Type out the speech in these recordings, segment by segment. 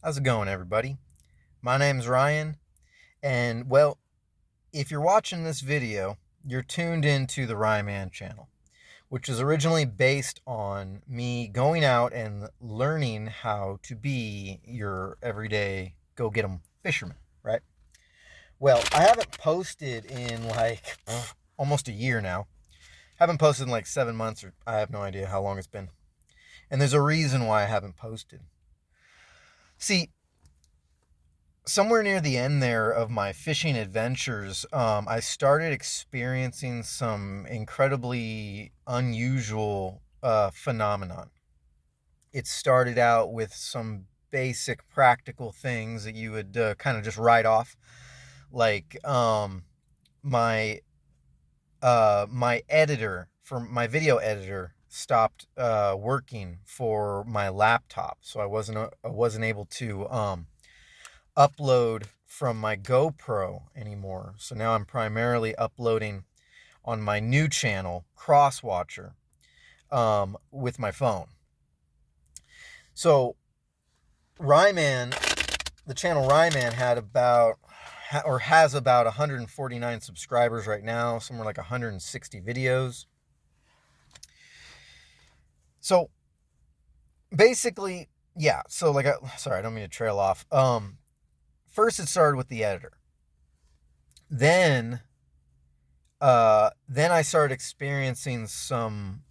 How's it going, everybody? My name's Ryan, and well, if you're watching this video, you're tuned into the Ryman channel, which is originally based on me going out and learning how to be your everyday go get 'em fisherman, right? Well, I haven't posted in like almost a year now. Haven't posted in like 7 months, or I have no idea how long it's been. And there's a reason why I haven't posted. See, somewhere near the end there of my fishing adventures, I started experiencing some incredibly unusual phenomenon. It started out with some basic practical things that you would kind of just write off, like my my editor for my video editor stopped working for my laptop, so I wasn't able to upload from my GoPro anymore. So now I'm primarily uploading on my new channel, Crosswatcher, with my phone. So Ryman, the channel Ryman had about or has about 149 subscribers right now, somewhere like 160 videos. So basically, yeah. So sorry, I don't mean to trail off. First it started with the editor. Then I started experiencing some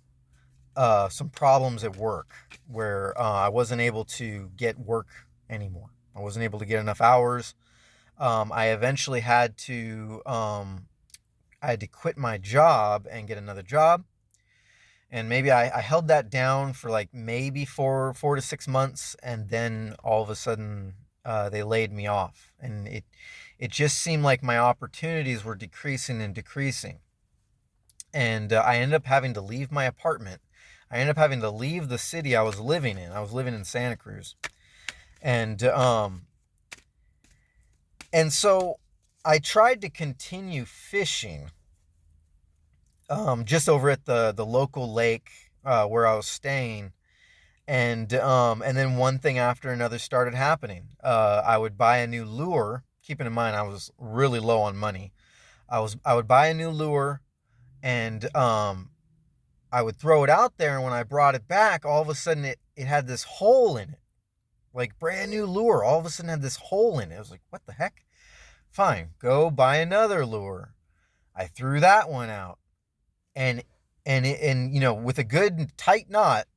problems at work where I wasn't able to get work anymore. I wasn't able to get enough hours. I eventually I had to quit my job and get another job. And maybe I held that down for like maybe 4 to 6 months, and then all of a sudden they laid me off, and it just seemed like my opportunities were decreasing and decreasing, and I ended up having to leave my apartment. I ended up having to leave the city I was living in. I was living in Santa Cruz, and so I tried to continue fishing, just over at the local lake where I was staying, and then one thing after another started happening. I would buy a new lure. Keeping in mind I was really low on money. I would buy a new lure, and I would throw it out there, and when I brought it back, all of a sudden it had this hole in it. Like, brand new lure, all of a sudden had this hole in it. I was like, what the heck? Fine, go buy another lure. I threw that one out, and with a good tight knot,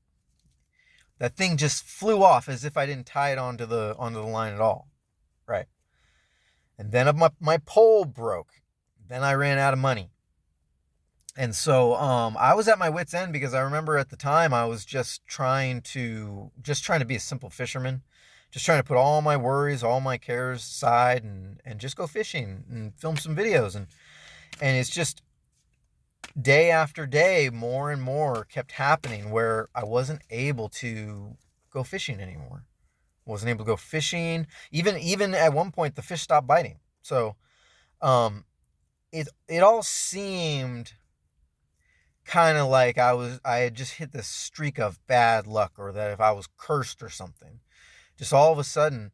that thing just flew off as if I didn't tie it onto the line at all. Right. And then my pole broke. Then I ran out of money. And so I was at my wit's end, because I remember at the time I was just trying to be a simple fisherman, just trying to put all my worries, all my cares aside, and just go fishing and film some videos, and it's just day after day, more and more kept happening where I wasn't able to go fishing anymore. Wasn't able to go fishing. Even at one point, the fish stopped biting. So um, it all seemed kind of like I had just hit this streak of bad luck, or that if I was cursed or something, just all of a sudden.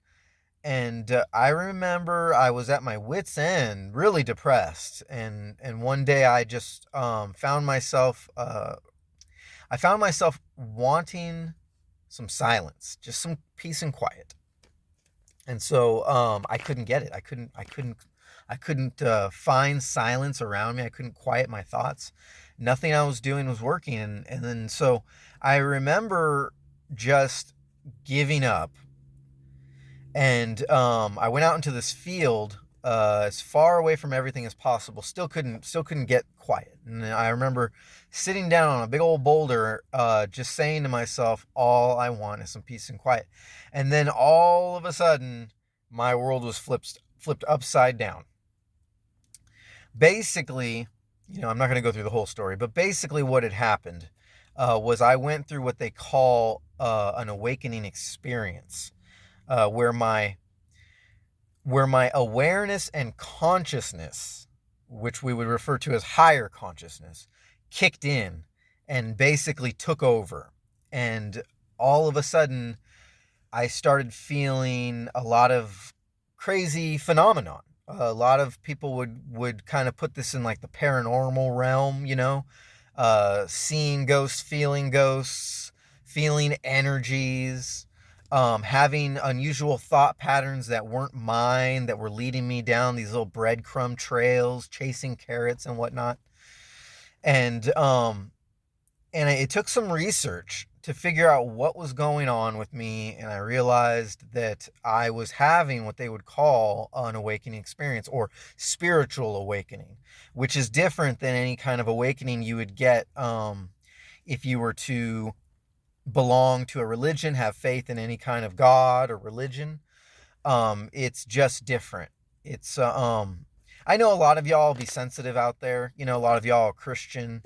And I remember I was at my wit's end, really depressed, and one day I just I found myself wanting some silence, just some peace and quiet. And so I couldn't get it. I couldn't find silence around me. I couldn't quiet my thoughts. Nothing I was doing was working, and then so I remember just giving up. And I went out into this field, as far away from everything as possible. Still couldn't get quiet. And I remember sitting down on a big old boulder, just saying to myself, all I want is some peace and quiet. And then all of a sudden, my world was flipped upside down. Basically, I'm not going to go through the whole story, but basically what had happened was I went through what they call an awakening experience, where my awareness and consciousness, which we would refer to as higher consciousness, kicked in and basically took over. And all of a sudden, I started feeling a lot of crazy phenomenon. A lot of people would kind of put this in like the paranormal realm, seeing ghosts, feeling energies, having unusual thought patterns that weren't mine, that were leading me down these little breadcrumb trails, chasing carrots and whatnot. And it took some research to figure out what was going on with me, and I realized that I was having what they would call an awakening experience, or spiritual awakening, which is different than any kind of awakening you would get if you were to belong to a religion, have faith in any kind of God or religion. It's just different. It's I know a lot of y'all will be sensitive out there. A lot of y'all are Christian,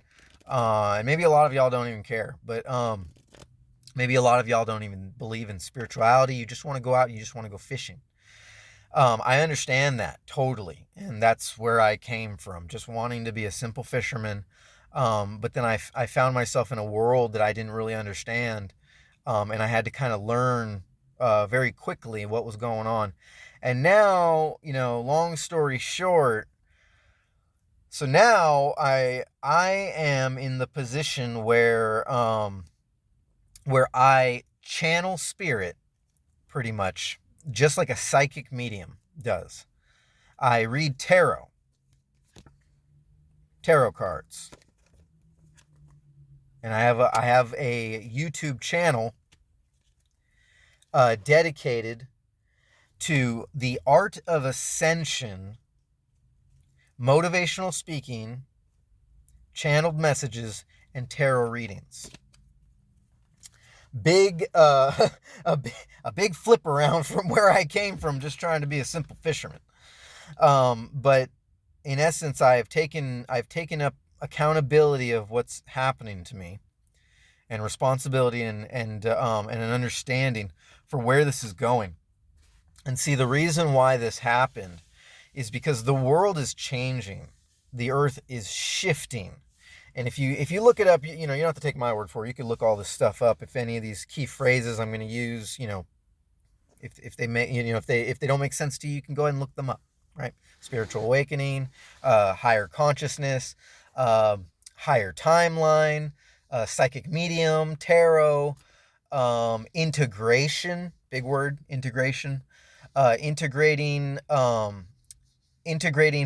and maybe a lot of y'all don't even care, but maybe a lot of y'all don't even believe in spirituality. You just want to go out and you just want to go fishing. I understand that totally, and that's where I came from, just wanting to be a simple fisherman. But then I found myself in a world that I didn't really understand, and I had to kind of learn very quickly what was going on. And now, long story short, so now I am in the position where I channel spirit pretty much just like a psychic medium does. I read tarot cards, and I have a YouTube channel dedicated to the art of ascension, motivational speaking, channeled messages, and tarot readings. Big a big flip around from where I came from, just trying to be a simple fisherman. But in essence, I've taken up accountability of what's happening to me, and responsibility, and an understanding for where this is going. And see, the reason why this happened is because the world is changing. The earth is shifting. And if you look it up, you don't have to take my word for it. You can look all this stuff up. If any of these key phrases I'm going to use, if they may, if they don't make sense to you, you can go ahead and look them up, right? Spiritual awakening, higher consciousness, higher timeline, psychic medium, tarot, integration, big word, integration, integrating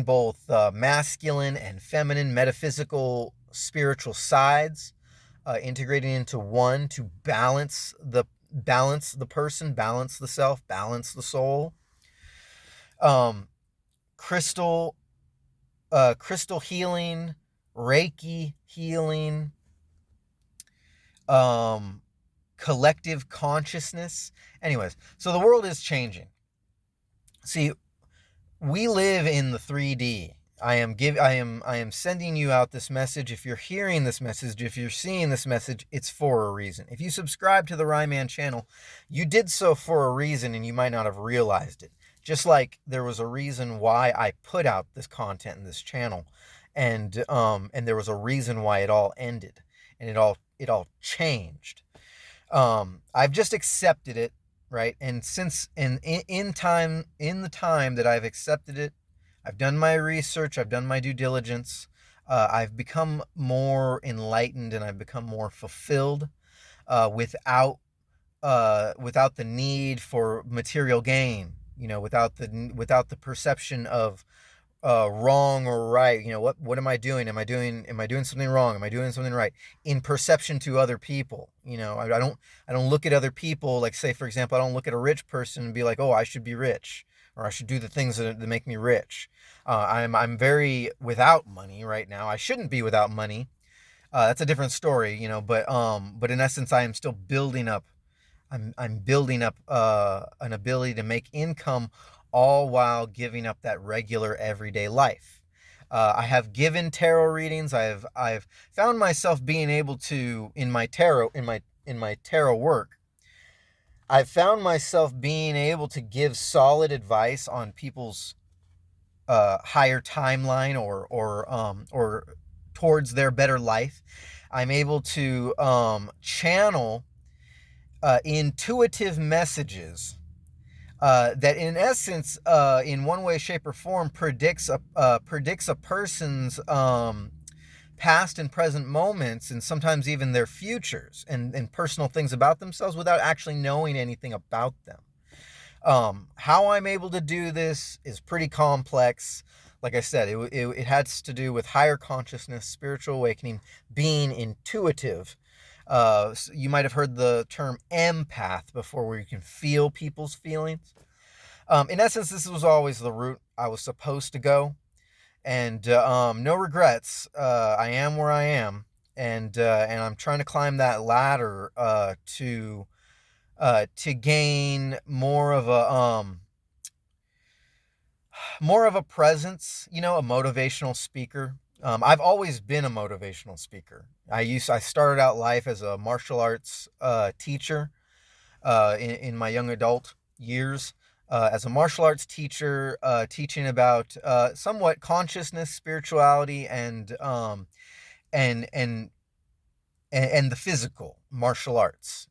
both masculine and feminine, metaphysical, spiritual sides, integrating into one to balance the person, balance the self, balance the soul. Crystal healing, Reiki healing, collective consciousness. Anyways, so the world is changing. See, we live in the 3D. I am sending you out this message. If you're hearing this message, if you're seeing this message, it's for a reason. If you subscribe to the Ryman channel, you did so for a reason, and you might not have realized it. Just like there was a reason why I put out this content in this channel, and there was a reason why it all ended, and it all changed. I've just accepted it, right? And since in the time that I've accepted it, I've done my research, I've done my due diligence, I've become more enlightened, and I've become more fulfilled, without the need for material gain, without the perception of wrong or right. What am I doing? Am I doing something wrong? Am I doing something right? In perception to other people. I don't look at other people, like, say, for example, I don't look at a rich person and be like, oh, I should be rich, or I should do the things that make me rich. I'm very without money right now. I shouldn't be without money. That's a different story, but in essence, I am still building up. I'm building up an ability to make income, all while giving up that regular everyday life. I have given tarot readings. I've found myself being able to, in my tarot work, I've found myself being able to give solid advice on people's higher timeline, or towards their better life. I'm able to channel intuitive messages that, in essence, in one way, shape, or form, predicts a person's past and present moments, and sometimes even their futures and personal things about themselves without actually knowing anything about them. How I'm able to do this is pretty complex. Like I said, it has to do with higher consciousness, spiritual awakening, being intuitive. So you might have heard the term empath before, where you can feel people's feelings. In essence, this was always the route I was supposed to go, and no regrets. I am where I am, and I'm trying to climb that ladder to gain more of a presence, a motivational speaker. I've always been a motivational speaker. I started out life as a martial arts teacher in my young adult years. As a martial arts teacher, teaching about somewhat consciousness, spirituality, and the physical martial arts.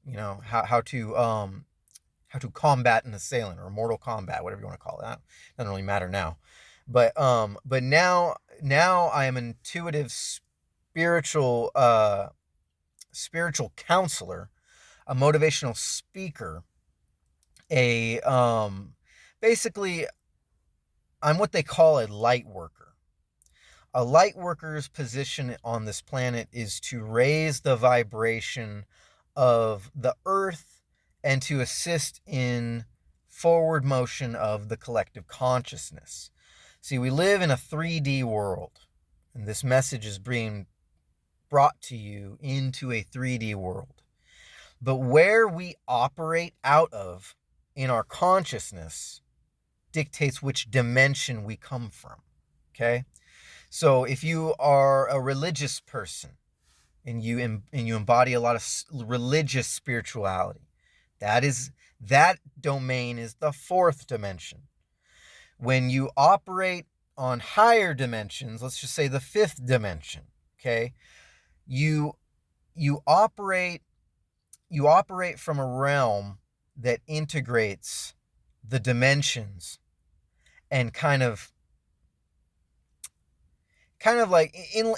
How to combat an assailant, or Mortal Kombat, whatever you want to call it. That doesn't really matter now. But now I am an intuitive spiritual counselor, a motivational speaker, basically I'm what they call a light worker. A light worker's position on this planet is to raise the vibration of the earth and to assist in forward motion of the collective consciousness. See, we live in a 3D world, and this message is being brought to you into a 3D world. But where we operate out of in our consciousness dictates which dimension we come from, okay? So if you are a religious person and you embody a lot of religious spirituality, that domain is the fourth dimension. When you operate on higher dimensions, let's just say the fifth dimension, okay? You operate from a realm that integrates the dimensions and kind of like in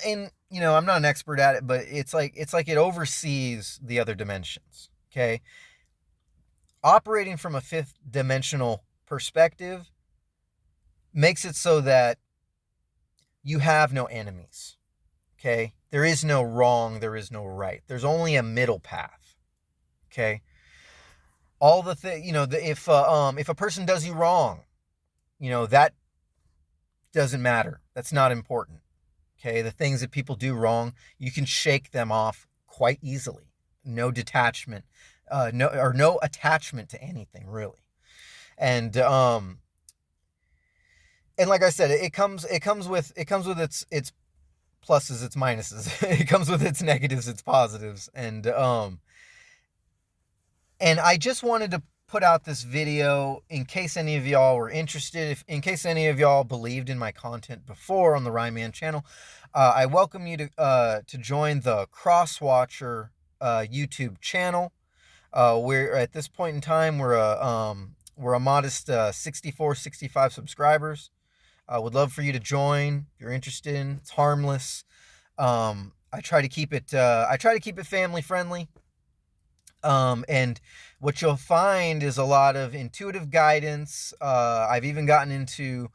I'm not an expert at it, but it's like it oversees the other dimensions, okay? Operating from a fifth dimensional perspective makes it so that you have no enemies, okay? There is no wrong, there is no right. There's only a middle path, okay? All the if a person does you wrong, that doesn't matter. That's not important. Okay, the things that people do wrong, you can shake them off quite easily. No detachment, no attachment to anything, really. And like I said, it comes with its pluses, its minuses. It comes with its negatives, its positives, and I just wanted to put out this video in case any of y'all were interested, in case any of y'all believed in my content before on the Ryman channel. I welcome you to join the Crosswatcher YouTube channel. We're at this point in time, we're a modest 65 subscribers. I would love for you to join if you're interested. It's harmless. I try to keep it family friendly. And what you'll find is a lot of intuitive guidance. I've even gotten into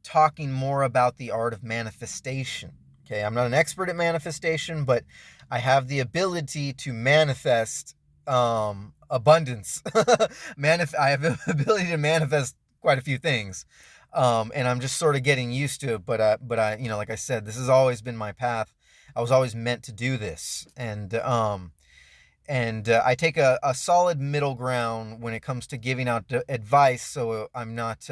talking more about the art of manifestation. Okay, I'm not an expert at manifestation, but I have the ability to manifest abundance. I have the ability to manifest quite a few things, and I'm just sort of getting used to it. But I, like I said, this has always been my path. I was always meant to do this, and I take a solid middle ground when it comes to giving out advice. So I'm not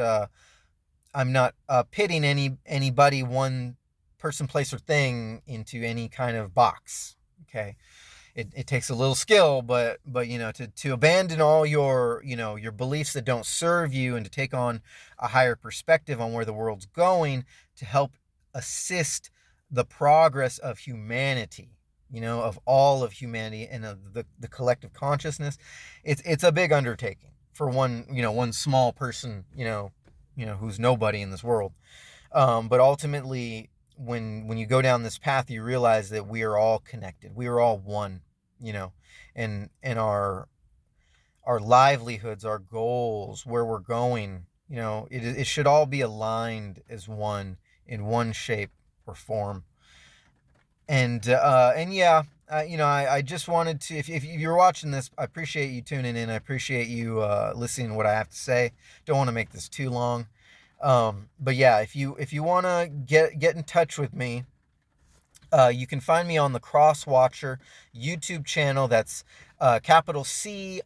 pitting anybody, one person, place, or thing into any kind of box. Okay, it takes a little skill, but to abandon all your your beliefs that don't serve you, and to take on a higher perspective on where the world's going to help assist the progress of humanity. of all of humanity and of the collective consciousness. It's a big undertaking for one small person, who's nobody in this world. But ultimately, when you go down this path, you realize that we are all connected. We are all one, and our livelihoods, our goals, where we're going, it should all be aligned as one in one shape or form. And yeah, I just wanted to, if you're watching this, I appreciate you tuning in. I appreciate you listening to what I have to say. Don't want to make this too long. But yeah, if you want to get in touch with me, you can find me on the Crosswatcher YouTube channel. That's capital CROSS,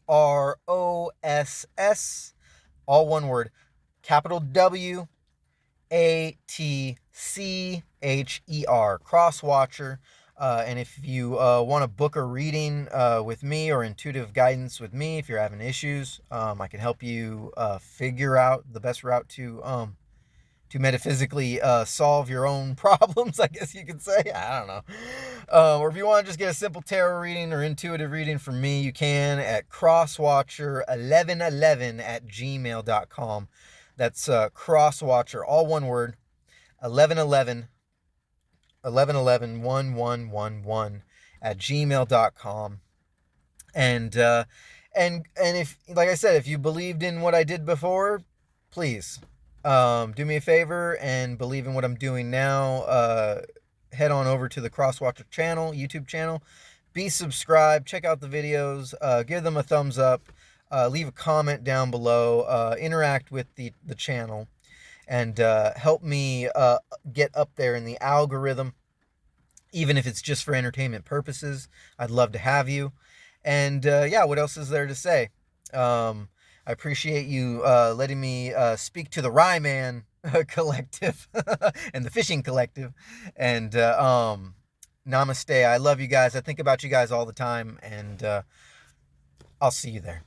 all one word, capital WATCHER, Crosswatcher. And if you want to book a reading with me or intuitive guidance with me, if you're having issues, I can help you figure out the best route to metaphysically solve your own problems, I guess you could say. I don't know. Or if you want to just get a simple tarot reading or intuitive reading from me, you can at crosswatcher1111@gmail.com. That's crosswatcher, all one word, 1111 1111 at gmail.com. And if, like I said, if you believed in what I did before, please do me a favor and believe in what I'm doing now. Head on over to the Crosswatcher channel, YouTube channel. Be subscribed. Check out the videos. Give them a thumbs up. Leave a comment down below. Interact with the channel. And help me get up there in the algorithm. Even if it's just for entertainment purposes, I'd love to have you. And yeah, what else is there to say? I appreciate you letting me speak to the Ryman Collective and the Fishing Collective. And namaste. I love you guys. I think about you guys all the time. And I'll see you there.